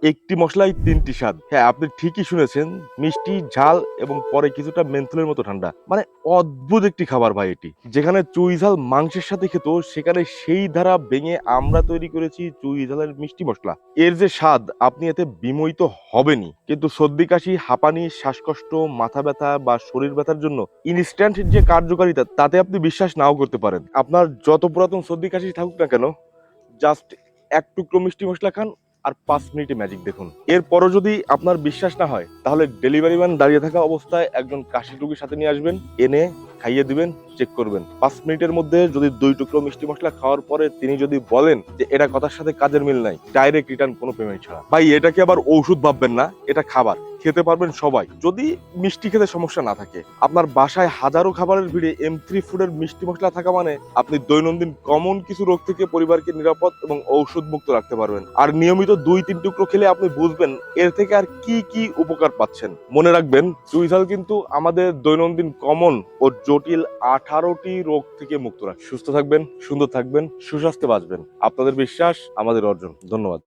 একটি মশলায় তিনটি স্বাদ। হ্যাঁ, আপনি ঠিকই শুনেছেন। মিষ্টি, ঝাল এবং পরে কিছুটা মেন্থলের মতো ঠান্ডা। মানে অদ্ভুত একটি খাবার ভাই এটি। যেখানে চুই ঝাল মাংসের সাথে খেত, সেখানে সেই ধারা ভেঙে আমরা তৈরি করেছি চুই ঝালের মিষ্টি মশলা। এর যে স্বাদ, আপনি এতে বিমোহিত হবেনই। কিন্তু সর্দি কাশি, হাঁপানি, শ্বাসকষ্ট, মাথা ব্যথা বা শরীর ব্যথার জন্য ইনস্ট্যান্ট যে কার্যকারিতা, তাতে আপনি বিশ্বাস নাও করতে পারেন। আপনার যত পুরাতন সর্দি কাশি থাকুক না কেন, জাস্ট এক টুকরো মিষ্টি মশলা খান আর 5 মিনিটে ম্যাজিক দেখুন। এরপরও যদি আপনার বিশ্বাস না হয়, তাহলে ডেলিভারি ম্যান দাঁড়িয়ে থাকা অবস্থায় একজন কাশি রোগীর সাথে নিয়ে আসবেন, এনে খাইয়ে দিবেন, চেক করবেন। 5 মিনিটের মধ্যে যদি 2 টুকরো মিষ্টি মশলা খাওয়ার পরে তিনি যদি বলেন যে এটা কথার সাথে কাজের মিল নাই, ডাইরেক্ট রিটার্ন, কোনো পেমেন্ট ছাড়া। ভাই, এটাকে আবার ঔষধ ভাববেন না, এটা খাবার, খেতে পারবেন সবাই, যদি মিষ্টি খেতে সমস্যা না থাকে। আপনার বাসায় হাজারো খাবারের ভিড়ে M3 ফুডের মিষ্টি মশলা থাকা মানে আপনি দৈনন্দিন কমন কিছু রোগ থেকে পরিবারকে নিরাপদ এবং ঔষধ মুক্ত রাখতে পারবেন। আর নিয়মিত 2-3 টুকরো খেলে আপনি বুঝবেন এর থেকে আর কি কি উপকার পাচ্ছেন। মনে রাখবেন, চুই ঝাল কিন্তু আমাদের দৈনন্দিন কমন ও জটিল 18টি রোগ থেকে মুক্ত রাখে। সুস্থ থাকবেন, সুন্দর থাকবেন, সুস্বাস্থ্যে বাঁচবেন। আপনাদের বিশ্বাস আমাদের অর্জন। ধন্যবাদ।